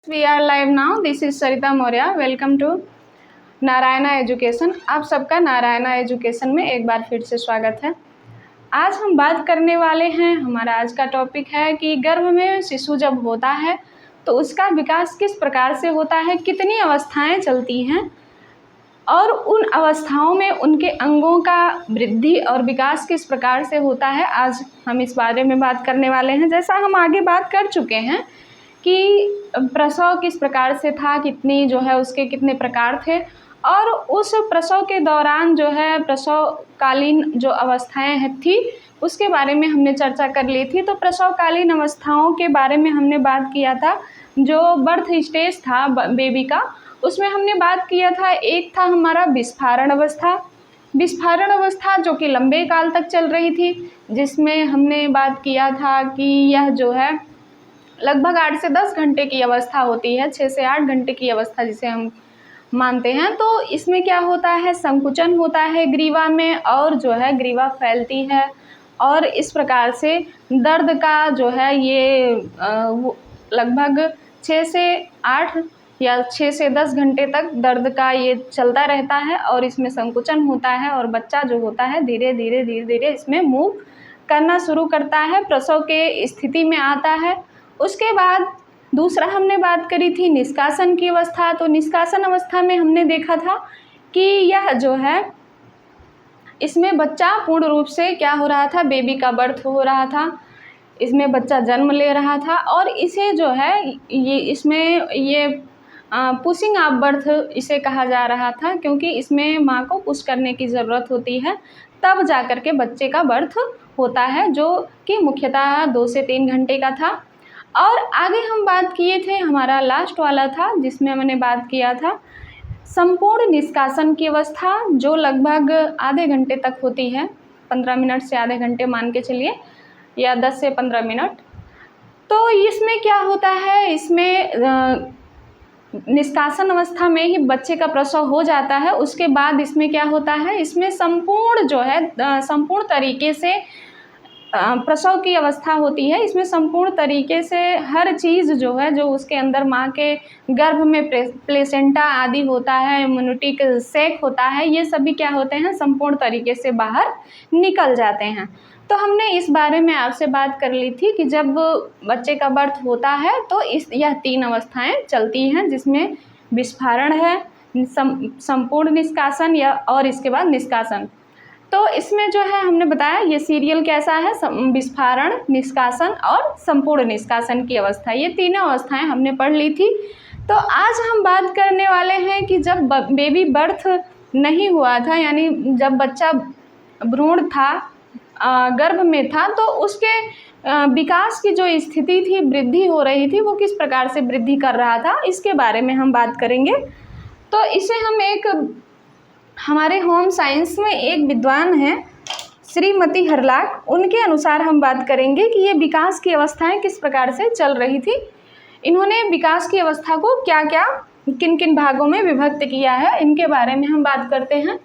We are live now. This is Sarita Maurya. Welcome to Narayana education. आप सबका Narayana education में एक बार फिर से स्वागत है। आज हम बात करने वाले हैं, हमारा आज का टॉपिक है कि गर्भ में शिशु जब होता है तो उसका विकास किस प्रकार से होता है, कितनी अवस्थाएं चलती हैं और उन अवस्थाओं में उनके अंगों का वृद्धि और विकास किस प्रकार से होता है। आज हम इस बारे में बात करने वाले हैं। जैसा हम आगे बात कर चुके हैं कि प्रसव किस प्रकार से था, कितनी जो है उसके कितने प्रकार थे और उस प्रसव के दौरान जो है प्रसवकालीन जो अवस्थाएं थी उसके बारे में हमने चर्चा कर ली थी। तो प्रसवकालीन अवस्थाओं के बारे में हमने बात किया था। जो बर्थ स्टेज था बेबी का, उसमें हमने बात किया था, एक था हमारा विस्फारण अवस्था। विस्फारण अवस्था जो कि लंबे काल तक चल रही थी, जिसमें हमने बात किया था कि यह जो है लगभग 8 से 10 घंटे की अवस्था होती है, 6 से 8 घंटे की अवस्था जिसे हम मानते हैं। तो इसमें क्या होता है, संकुचन होता है ग्रीवा में और जो है ग्रीवा फैलती है और इस प्रकार से दर्द का जो है ये लगभग 6 से 8 या 6 से 10 घंटे तक दर्द का ये चलता रहता है और इसमें संकुचन होता है और बच्चा जो होता है धीरे धीरे इसमें मूव करना शुरू करता है, प्रसव के स्थिति में आता है। उसके बाद दूसरा हमने बात करी थी निष्कासन की अवस्था। तो निष्कासन अवस्था में हमने देखा था कि यह जो है इसमें बच्चा पूर्ण रूप से क्या हो रहा था, बेबी का बर्थ हो रहा था, इसमें बच्चा जन्म ले रहा था और इसे जो है ये इसमें ये पुशिंग ऑफ बर्थ इसे कहा जा रहा था, क्योंकि इसमें माँ को पुश करने की ज़रूरत होती है तब जा कर के बच्चे का बर्थ होता है, जो कि मुख्यतः 2 से 3 घंटे का था। और आगे हम बात किए थे, हमारा लास्ट वाला था जिसमें हमने बात किया था संपूर्ण निष्कासन की अवस्था, जो लगभग आधे घंटे तक होती है, 15 मिनट से आधे घंटे मान के चलिए, या 10 से 15 मिनट। तो इसमें क्या होता है, इसमें निष्कासन अवस्था में ही बच्चे का प्रसव हो जाता है। उसके बाद इसमें क्या होता है, इसमें संपूर्ण जो है संपूर्ण तरीके से प्रसव की अवस्था होती है। इसमें संपूर्ण तरीके से हर चीज़ जो है, जो उसके अंदर माँ के गर्भ में प्लेसेंटा आदि होता है, इम्यूनिटिक सेक होता है, ये सभी क्या होते हैं, संपूर्ण तरीके से बाहर निकल जाते हैं। तो हमने इस बारे में आपसे बात कर ली थी कि जब बच्चे का बर्थ होता है तो यह 3 अवस्थाएं चलती हैं, जिसमें विस्फारण है, संपूर्ण निष्कासन या और इसके बाद निष्कासन। तो इसमें जो है हमने बताया ये सीरियल कैसा है, विस्फारण, निष्कासन और संपूर्ण निष्कासन की अवस्था, ये तीनों अवस्थाएं हमने पढ़ ली थी। तो आज हम बात करने वाले हैं कि जब बेबी बर्थ नहीं हुआ था, यानी जब बच्चा भ्रूण था, गर्भ में था, तो उसके विकास की जो स्थिति थी, वृद्धि हो रही थी, वो किस प्रकार से वृद्धि कर रहा था, इसके बारे में हम बात करेंगे। तो इसे हम एक हमारे होम साइंस में एक विद्वान हैं श्रीमती हरलाक, उनके अनुसार हम बात करेंगे कि ये विकास की अवस्थाएं किस प्रकार से चल रही थी। इन्होंने विकास की अवस्था को क्या क्या किन किन भागों में विभक्त किया है, इनके बारे में हम बात करते हैं।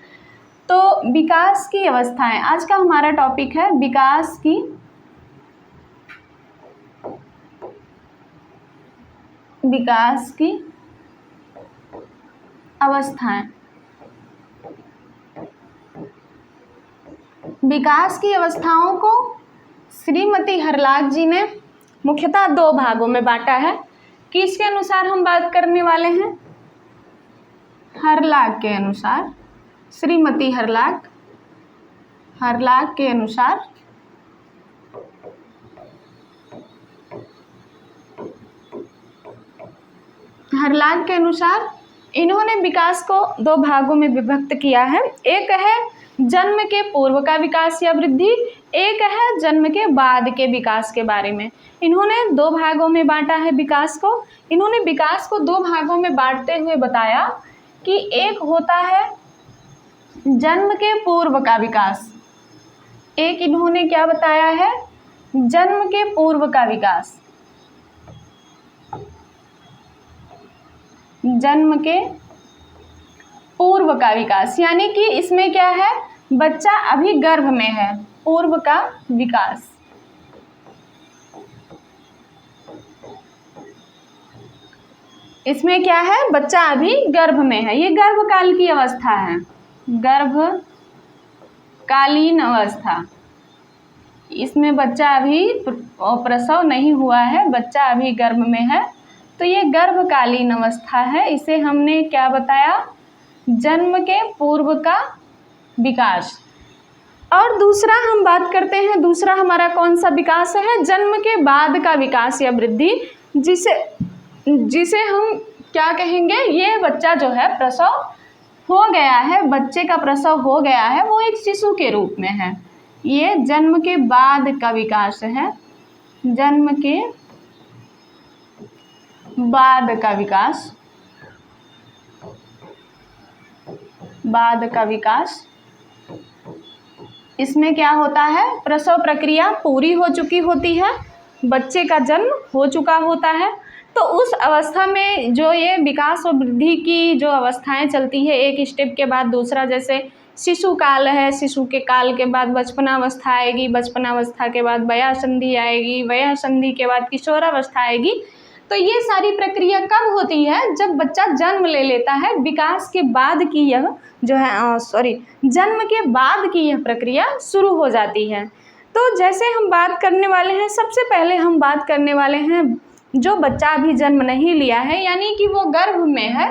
तो विकास की अवस्थाएं, आज का हमारा टॉपिक है विकास की अवस्थाएं। विकास की अवस्थाओं को श्रीमती हरलाक जी ने मुख्यतः 2 भागों में बांटा है। किसके अनुसार हम बात करने वाले हैं, हरलाक के अनुसार, श्रीमती हरलाक के अनुसार इन्होंने विकास को 2 भागों में विभक्त किया है। एक है जन्म के पूर्व का विकास या वृद्धि, एक है जन्म के बाद के विकास के बारे में। इन्होंने 2 भागों में बांटा है विकास को। इन्होंने विकास को 2 भागों में बांटते हुए बताया कि एक होता है जन्म के पूर्व का विकास, एक इन्होंने क्या बताया है, जन्म के पूर्व का विकास, जन्म के पूर्व का विकास, यानी कि इसमें क्या है, बच्चा अभी गर्भ में है, पूर्व का विकास। इसमें क्या है, बच्चा अभी गर्भ में है, ये गर्भकाल की अवस्था है, गर्भकालीन अवस्था। इसमें बच्चा अभी प्रसव नहीं हुआ है, बच्चा अभी गर्भ में है, तो ये गर्भकालीन अवस्था है। इसे हमने क्या बताया, जन्म के पूर्व का विकास। और दूसरा हम बात करते हैं, दूसरा हमारा कौन सा विकास है, जन्म के बाद का विकास या वृद्धि, जिसे हम क्या कहेंगे, ये बच्चा जो है प्रसव हो गया है, बच्चे का प्रसव हो गया है, वो एक शिशु के रूप में है, ये जन्म के बाद का विकास है, जन्म के बाद का विकास, बाद का विकास। इसमें क्या होता है, प्रसव प्रक्रिया पूरी हो चुकी होती है, बच्चे का जन्म हो चुका होता है, तो उस अवस्था में जो ये विकास और वृद्धि की जो अवस्थाएं चलती है, एक स्टेप के बाद दूसरा, जैसे शिशु काल है, शिशु के काल के बाद बचपनावस्था आएगी, बचपनावस्था के बाद वयासंधि आएगी, वयासंधि के बाद किशोरावस्था आएगी। तो ये सारी प्रक्रिया कब होती है, जब बच्चा जन्म ले लेता है, विकास के बाद की यह जो है जन्म के बाद की यह प्रक्रिया शुरू हो जाती है। तो जैसे हम बात करने वाले हैं, सबसे पहले हम बात करने वाले हैं जो बच्चा अभी जन्म नहीं लिया है, यानी कि वो गर्भ में है,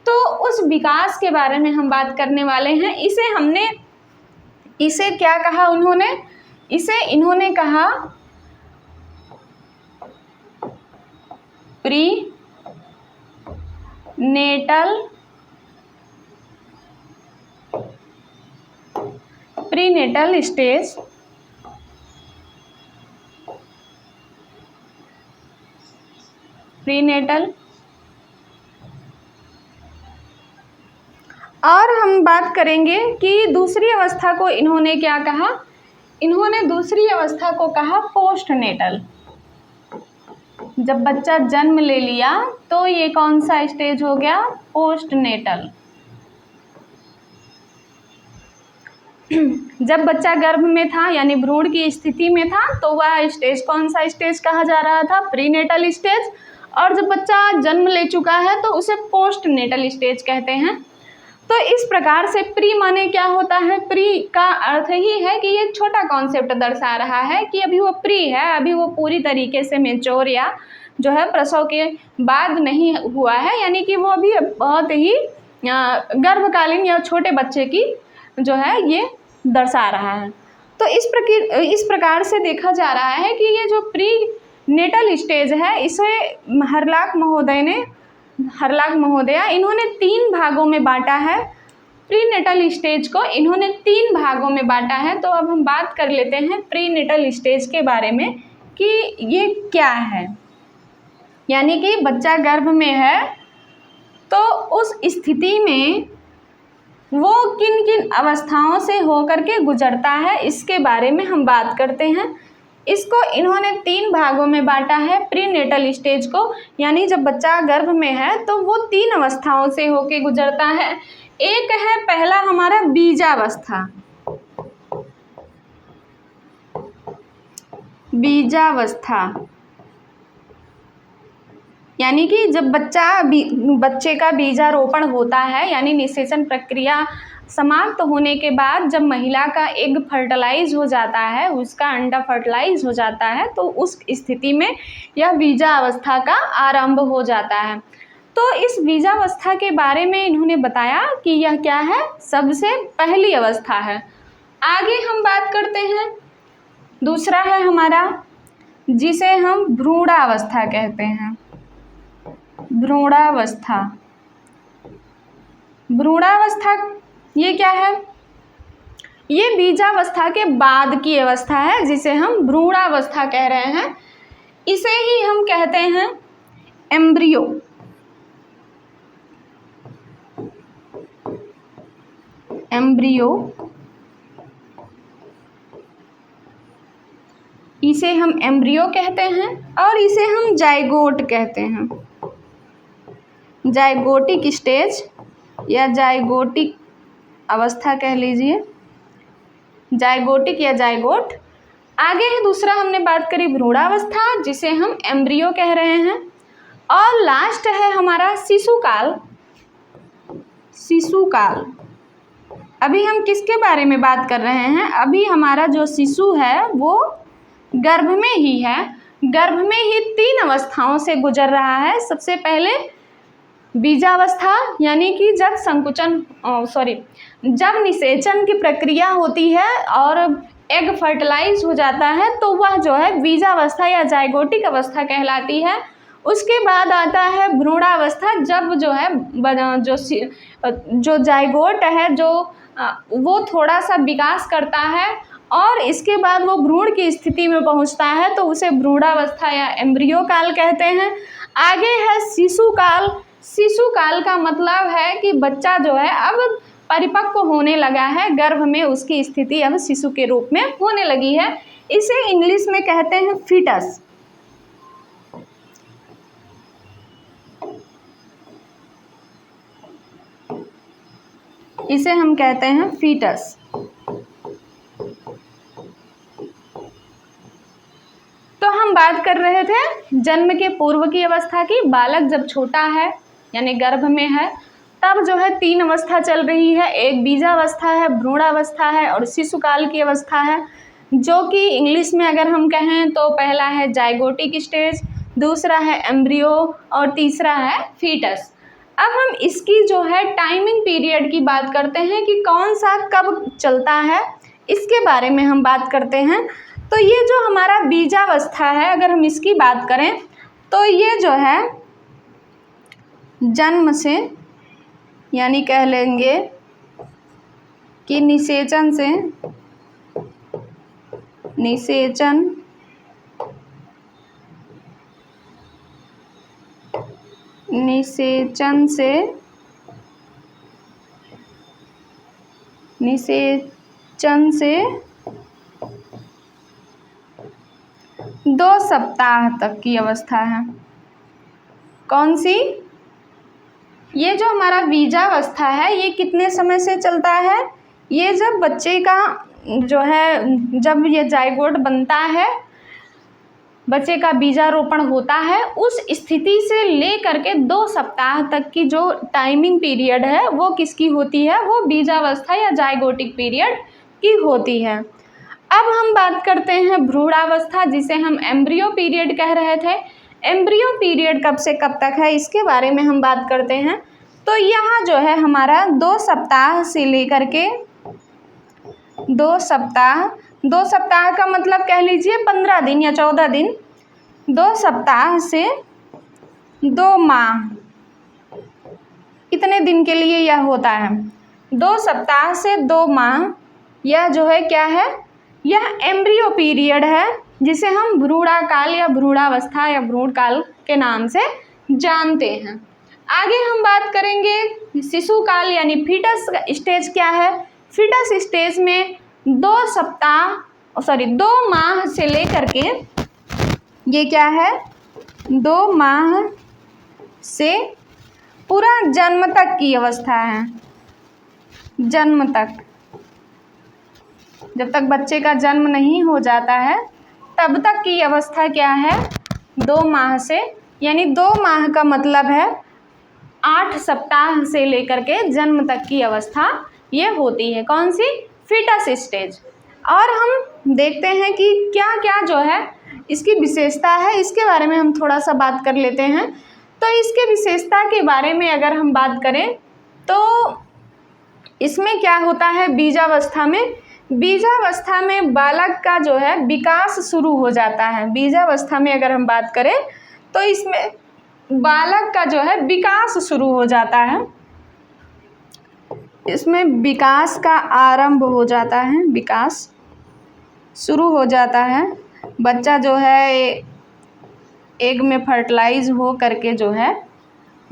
तो उस विकास के बारे में हम बात करने वाले हैं। इसे क्या कहा उन्होंने, इन्होंने कहा प्री नेटल स्टेज, प्रीनेटल। और हम बात करेंगे कि दूसरी अवस्था को इन्होंने क्या कहा, इन्होंने दूसरी अवस्था को कहा पोस्ट नेटल। जब बच्चा जन्म ले लिया तो ये कौन सा स्टेज हो गया, पोस्ट नेटल। जब बच्चा गर्भ में था यानी भ्रूण की स्थिति में था, तो वह स्टेज कौन सा स्टेज कहा जा रहा था, प्रीनेटल स्टेज। और जब बच्चा जन्म ले चुका है तो उसे पोस्ट नेटल स्टेज कहते हैं। तो इस प्रकार से प्री माने क्या होता है, प्री का अर्थ ही है कि ये छोटा कॉन्सेप्ट दर्शा रहा है कि अभी वो प्री है, अभी वो पूरी तरीके से मेच्योर या जो है प्रसव के बाद नहीं हुआ है, यानी कि वो अभी बहुत ही गर्भकालीन या छोटे बच्चे की जो है ये दर्शा रहा है। तो इस प्रकार से देखा जा रहा है कि ये जो प्री नेटल स्टेज है, इसे हरलाक महोदया इन्होंने 3 भागों में बांटा है। प्री नेटल स्टेज को इन्होंने 3 भागों में बांटा है। तो अब हम बात कर लेते हैं प्री नेटल स्टेज के बारे में कि ये क्या है। यानी कि बच्चा गर्भ में है तो उस स्थिति में वो किन किन अवस्थाओं से होकर के गुजरता है, इसके बारे में हम बात करते हैं। इसको इन्होंने 3 भागों में बांटा है प्री नेटल स्टेज को, यानी जब बच्चा गर्भ में है तो वो 3 अवस्थाओं से होके गुजरता है। एक है पहला हमारा बीजावस्था, यानी कि जब बच्चे का बीजारोपण होता है, यानी निषेचन प्रक्रिया समाप्त होने के बाद जब महिला का एग फर्टिलाइज हो जाता है, उसका अंडा फर्टिलाइज हो जाता है, तो उस स्थिति में यह बीजावस्था का आरंभ हो जाता है। तो इस बीजावस्था के बारे में इन्होंने बताया कि यह क्या है, सबसे पहली अवस्था है। आगे हम बात करते हैं, दूसरा है हमारा जिसे हम भ्रूणावस्था कहते हैं। भ्रूणावस्था ये क्या है, ये बीजावस्था के बाद की अवस्था है जिसे हम भ्रूणावस्था कह रहे हैं। इसे ही हम कहते हैं एम्ब्रियो। इसे हम एम्ब्रियो कहते हैं और इसे हम जाइगोट कहते हैं। जाइगोटिक स्टेज या जाइगोटिक अवस्था कह लीजिए, जाइगोटिक या जाइगोट। आगे है दूसरा, हमने बात करी भ्रूणावस्था जिसे हम एम्ब्रियो कह रहे हैं। और लास्ट है हमारा शिशुकाल। शिशुकाल, अभी हम किसके बारे में बात कर रहे हैं? अभी हमारा जो शिशु है वो गर्भ में ही है, गर्भ में ही 3 अवस्थाओं से गुजर रहा है। सबसे पहले बीजावस्था, यानी कि जब जब निषेचन की प्रक्रिया होती है और एग फर्टिलाइज हो जाता है तो वह जो है बीजावस्था या जाइगोटिक अवस्था कहलाती है। उसके बाद आता है भ्रूणावस्था, जब जो है जो जाइगोट है वो थोड़ा सा विकास करता है और इसके बाद वो भ्रूण की स्थिति में पहुंचता है तो उसे भ्रूणावस्था या एम्ब्रियो काल कहते हैं। आगे है शिशुकाल। शिशुकाल का मतलब है कि बच्चा जो है अब परिपक्व होने लगा है, गर्भ में उसकी स्थिति अब शिशु के रूप में होने लगी है। इसे इंग्लिश में कहते हैं फीटस। इसे हम कहते हैं फीटस। तो हम बात कर रहे थे जन्म के पूर्व की अवस्था की। बालक जब छोटा है यानी गर्भ में है तब जो है 3 अवस्था चल रही है, एक बीजावस्था है, भ्रूणावस्था है और शिशुकाल की अवस्था है, जो कि इंग्लिश में अगर हम कहें तो पहला है जाइगोटिक स्टेज, दूसरा है एम्ब्रियो और तीसरा है फीटस। अब हम इसकी जो है टाइमिंग पीरियड की बात करते हैं कि कौन सा कब चलता है, इसके बारे में हम बात करते हैं। तो ये जो हमारा बीजावस्था है, अगर हम इसकी बात करें तो ये जो है जन्म से, यानी कह लेंगे कि निषेचन से 2 सप्ताह तक की अवस्था है। कौन सी? ये जो हमारा बीजावस्था है ये कितने समय से चलता है? ये जब बच्चे का जो है, जब ये जाइगोट बनता है, बच्चे का बीजारोपण होता है, उस स्थिति से ले करके 2 सप्ताह तक की जो टाइमिंग पीरियड है वो किसकी होती है? वो बीजावस्था या जाइगोटिक पीरियड की होती है। अब हम बात करते हैं भ्रूणावस्था, जिसे हम एम्ब्रियो पीरियड कह रहे थे। एम्ब्रियो पीरियड कब से कब तक है इसके बारे में हम बात करते हैं। तो यहाँ जो है हमारा 2 सप्ताह से लेकर के 2 सप्ताह का मतलब कह लीजिए 15 दिन या 14 दिन, 2 सप्ताह से 2 माह, कितने दिन के लिए यह होता है? 2 सप्ताह से 2 माह। यह जो है क्या है? यह एम्ब्रियो पीरियड है, जिसे हम भ्रूणाकाल या भ्रूणावस्था या भ्रूणकाल के नाम से जानते हैं। आगे हम बात करेंगे शिशुकाल यानी फीटस स्टेज क्या है। फीटस स्टेज में 2 माह से लेकर के ये क्या है, 2 माह से पूरा जन्म तक की अवस्था है। जन्म तक, जब तक बच्चे का जन्म नहीं हो जाता है तब तक की अवस्था क्या है? 2 माह से, यानी 2 माह का मतलब है 8 सप्ताह से लेकर के जन्म तक की अवस्था ये होती है। कौन सी? Foetus stage. और हम देखते हैं कि क्या क्या जो है इसकी विशेषता है, इसके बारे में हम थोड़ा सा बात कर लेते हैं। तो इसके विशेषता के बारे में अगर हम बात करें तो इसमें क्या होता है, बीजावस्था में बालक का जो है विकास शुरू हो जाता है। बीजावस्था में अगर हम बात करें तो इसमें बालक का जो है विकास शुरू हो जाता है, इसमें विकास का आरंभ हो जाता है, विकास शुरू हो जाता है। बच्चा जो है एग में फर्टिलाइज हो करके जो है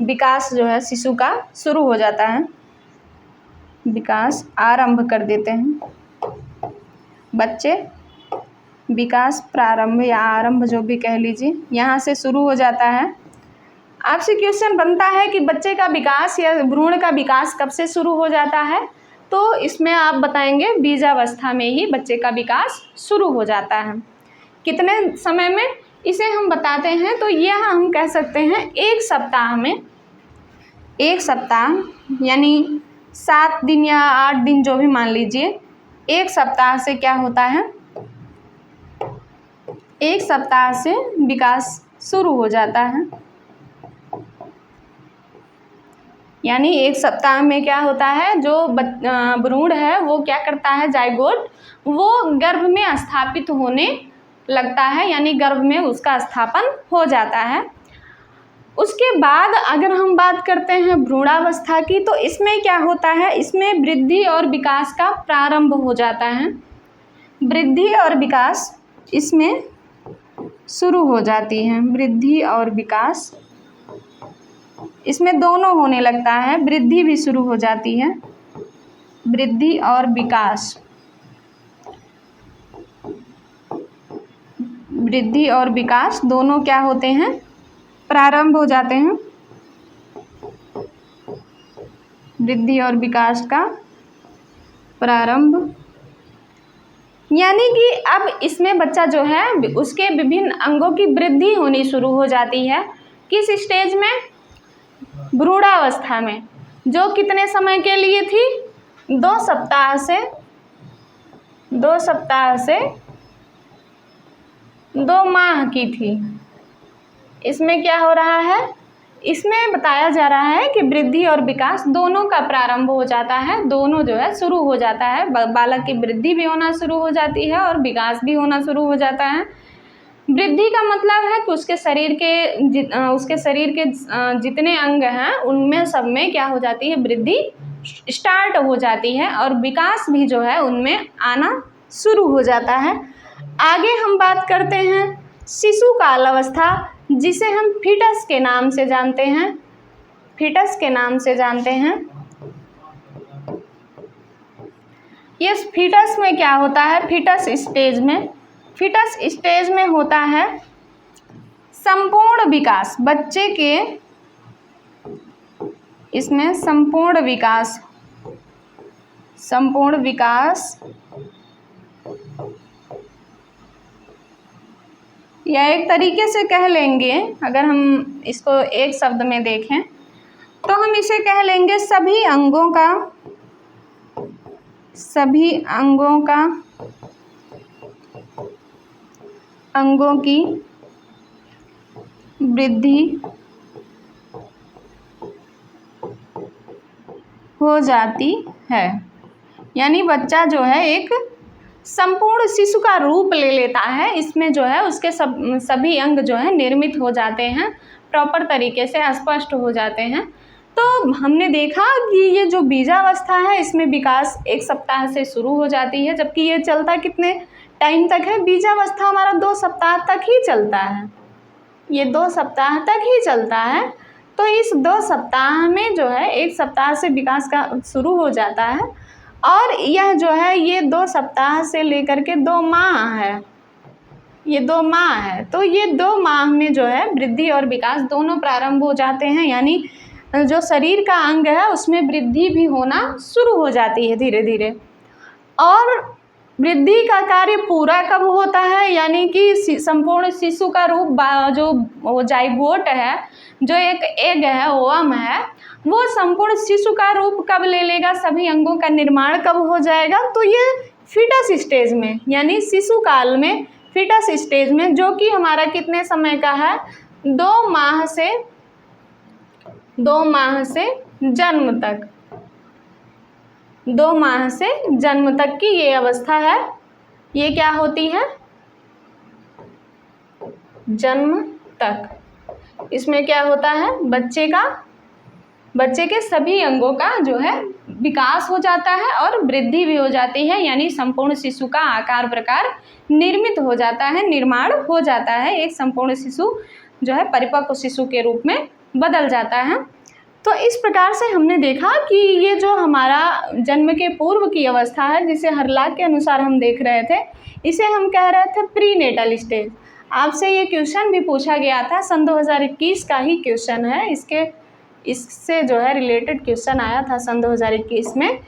विकास जो है शिशु का शुरू हो जाता है, विकास आरंभ कर देते हैं बच्चे। विकास प्रारंभ या आरंभ जो भी कह लीजिए, यहाँ से शुरू हो जाता है। आपसे क्वेश्चन बनता है कि बच्चे का विकास या भ्रूण का विकास कब से शुरू हो जाता है? तो इसमें आप बताएंगे बीजावस्था में ही बच्चे का विकास शुरू हो जाता है। कितने समय में? इसे हम बताते हैं तो यह हम कह सकते हैं एक सप्ताह में, एक सप्ताह यानी 7 दिन या 8 दिन जो भी मान लीजिए, एक सप्ताह से क्या होता है, एक सप्ताह से विकास शुरू हो जाता है। यानी एक सप्ताह में क्या होता है, जो भ्रूण है वो क्या करता है, जाइगोट, वो गर्भ में स्थापित होने लगता है, यानी गर्भ में उसका स्थापन हो जाता है। उसके बाद अगर हम बात करते हैं भ्रूणावस्था की, तो इसमें क्या होता है, इसमें वृद्धि और विकास का प्रारंभ हो जाता है। वृद्धि और विकास इसमें शुरू हो जाती है, वृद्धि और विकास इसमें दोनों होने लगता है, वृद्धि भी शुरू हो जाती है, वृद्धि और विकास, वृद्धि और विकास दोनों क्या होते हैं, प्रारंभ हो जाते हैं। वृद्धि और विकास का प्रारंभ, यानी कि अब इसमें बच्चा जो है उसके विभिन्न अंगों की वृद्धि होनी शुरू हो जाती है। किस स्टेज में, भ्रूणावस्था में, जो कितने समय के लिए थी, 2 सप्ताह से 2 माह की थी। इसमें क्या हो रहा है, इसमें बताया जा रहा है कि वृद्धि और विकास दोनों का प्रारंभ हो जाता है, दोनों जो है शुरू हो जाता है। बालक की वृद्धि भी होना शुरू हो जाती है और विकास भी होना शुरू हो जाता है। वृद्धि का मतलब है कि उसके शरीर के जितने अंग हैं उनमें सब में क्या हो जाती है, वृद्धि स्टार्ट हो जाती है, और विकास भी जो है उनमें आना शुरू हो जाता है। आगे हम बात करते हैं शिशु काल अवस्था, जिसे हम फीटस के नाम से जानते हैं, फीटस के नाम से जानते हैं। ये फीटस में क्या होता है, फीटस स्टेज में होता है संपूर्ण विकास, बच्चे के इसमें संपूर्ण विकास या एक तरीके से कह लेंगे, अगर हम इसको एक शब्द में देखें तो हम इसे कह लेंगे सभी अंगों की वृद्धि हो जाती है। यानी बच्चा जो है एक संपूर्ण शिशु का रूप ले लेता है। इसमें जो है उसके सभी अंग जो है निर्मित हो जाते हैं, प्रॉपर तरीके से स्पष्ट हो जाते हैं। तो हमने देखा कि ये जो बीजावस्था है इसमें विकास 1 सप्ताह से शुरू हो जाती है, जबकि ये चलता कितने टाइम तक है, बीजावस्था हमारा 2 सप्ताह तक ही चलता है, ये 2 सप्ताह तक ही चलता है। तो इस 2 सप्ताह में जो है 1 सप्ताह से विकास का शुरू हो जाता है, और यह जो है ये 2 सप्ताह से लेकर के 2 माह है, ये 2 माह है। तो ये 2 माह में जो है वृद्धि और विकास दोनों प्रारंभ हो जाते हैं, यानी जो शरीर का अंग है उसमें वृद्धि भी होना शुरू हो जाती है धीरे धीरे। और वृद्धि का कार्य पूरा कब होता है, यानी कि संपूर्ण शिशु का रूप जो जाइगोट है, जो एक एग है, ओवम है, वो संपूर्ण शिशु का रूप कब ले लेगा, सभी अंगों का निर्माण कब हो जाएगा, तो ये फीटस स्टेज में, यानी शिशु काल में, फीटस स्टेज में, जो कि हमारा कितने समय का है, 2 माह से जन्म तक, 2 माह से जन्म तक की ये अवस्था है। ये क्या होती है, जन्म तक। इसमें क्या होता है, बच्चे के सभी अंगों का जो है विकास हो जाता है और वृद्धि भी हो जाती है, यानी संपूर्ण शिशु का आकार प्रकार निर्मित हो जाता है, निर्माण हो जाता है। एक संपूर्ण शिशु जो है परिपक्व शिशु के रूप में बदल जाता है। तो इस प्रकार से हमने देखा कि ये जो हमारा जन्म के पूर्व की अवस्था है, जिसे हरलाख के अनुसार हम देख रहे थे, इसे हम कह रहे थे प्रीनेटल स्टेज। आपसे ये क्वेश्चन भी पूछा गया था, सन 2021 का ही क्वेश्चन है, इससे जो है रिलेटेड क्वेश्चन आया था सन 2021 में,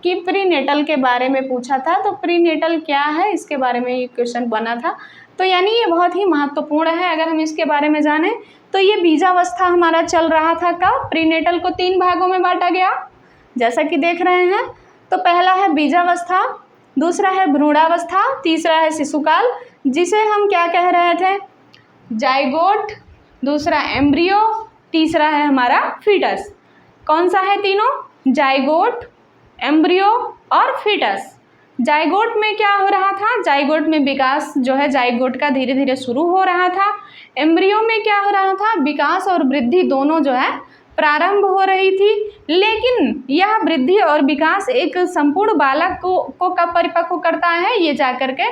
कि प्रीनेटल के बारे में पूछा था। तो प्रीनेटल क्या है, इसके बारे में ये क्वेश्चन बना था। तो यानी ये बहुत ही महत्वपूर्ण है। अगर हम इसके बारे में जानें तो ये बीजावस्था हमारा चल रहा था कब? प्रीनेटल को 3 भागों में बांटा गया, जैसा कि देख रहे हैं। तो पहला है बीजावस्था, दूसरा है भ्रूणावस्था, तीसरा है शिशुकाल, जिसे हम क्या कह रहे थे? जाइगोट, दूसरा एम्ब्रियो, तीसरा है हमारा फीटस। कौन सा है तीनों? जाइगोट, एम्ब्रियो और फीटस। जाइगोट में क्या हो रहा था? जाइगोट में विकास जो है जाइगोट का धीरे धीरे शुरू हो रहा था। एम्ब्रियो में क्या हो रहा था? विकास और वृद्धि दोनों जो है प्रारंभ हो रही थी। लेकिन यह वृद्धि और विकास एक संपूर्ण बालक को कब परिपक्व करता है? ये जाकर के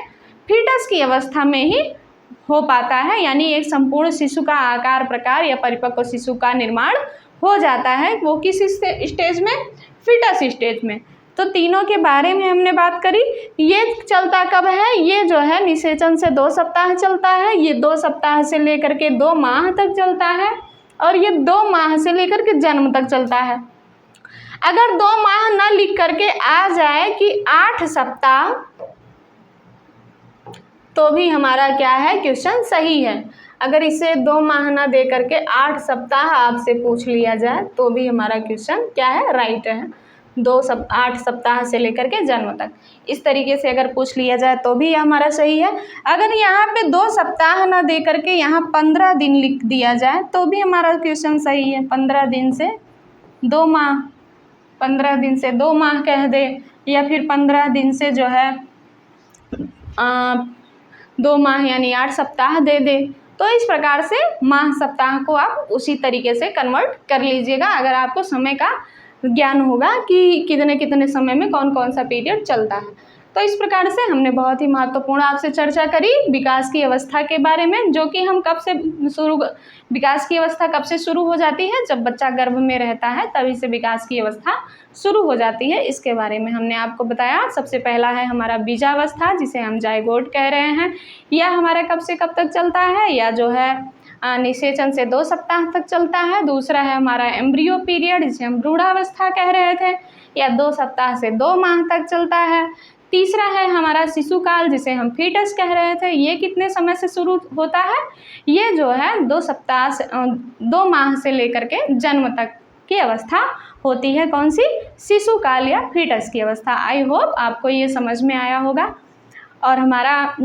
फीटस की अवस्था में ही हो पाता है, यानी एक संपूर्ण शिशु का आकार प्रकार या परिपक्व शिशु का निर्माण हो जाता है। वो किस स्टेज में? फीटस स्टेज में। तो तीनों के बारे में हमने बात करी। ये चलता कब है? ये जो है निषेचन से 2 सप्ताह चलता है, ये 2 सप्ताह से लेकर के 2 माह तक चलता है, और ये 2 माह से लेकर के जन्म तक चलता है। अगर 2 माह न लिख करके आ जाए कि 8 सप्ताह, तो भी हमारा क्या है? क्वेश्चन सही है। अगर इसे 2 माह ना दे करके 8 सप्ताह आपसे पूछ लिया जाए तो भी हमारा क्वेश्चन क्या है? राइट है। 8 सप्ताह से लेकर के जन्म तक, इस तरीके से अगर पूछ लिया जाए तो भी हमारा सही है। अगर यहाँ पे 2 सप्ताह ना दे करके यहाँ 15 दिन लिख दिया जाए तो भी हमारा क्वेश्चन सही है। 15 दिन से 2 माह, 15 दिन से 2 माह कह दे, या फिर 15 दिन से जो है 2 माह यानी 8 सप्ताह दे दे। तो इस प्रकार से माह सप्ताह को आप उसी तरीके से कन्वर्ट कर लीजिएगा, अगर आपको समय का ज्ञान होगा कि कितने कितने समय में कौन कौन सा पीरियड चलता है। तो इस प्रकार से हमने बहुत ही महत्वपूर्ण आपसे चर्चा करी विकास की अवस्था के बारे में, जो कि हम कब से विकास की अवस्था कब से शुरू हो जाती है? जब बच्चा गर्भ में रहता है तभी से विकास की अवस्था शुरू हो जाती है। इसके बारे में हमने आपको बताया। सबसे पहला है हमारा बीजावस्था, जिसे हम जाइगोट कह रहे हैं। यह हमारा कब से कब तक चलता है? या जो है निषेचन से 2 सप्ताह तक चलता है। दूसरा है हमारा एम्ब्रियो पीरियड, जिसे हम भ्रूणावस्था कह रहे थे, या 2 सप्ताह से 2 माह तक चलता है। तीसरा है हमारा शिशुकाल, जिसे हम फीटस कह रहे थे। ये कितने समय से शुरू होता है? ये जो है 2 सप्ताह से 2 माह से लेकर के जन्म तक की अवस्था होती है। कौन सी? शिशुकाल या फीटस की अवस्था। आई होप आपको ये समझ में आया होगा। और हमारा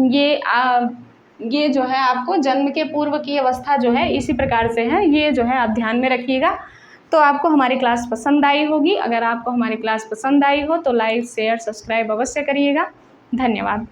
ये जो है आपको जन्म के पूर्व की अवस्था जो है इसी प्रकार से है, ये जो है आप ध्यान में रखिएगा। तो आपको हमारी क्लास पसंद आई होगी। अगर आपको हमारी क्लास पसंद आई हो तो लाइक शेयर सब्सक्राइब अवश्य करिएगा। धन्यवाद।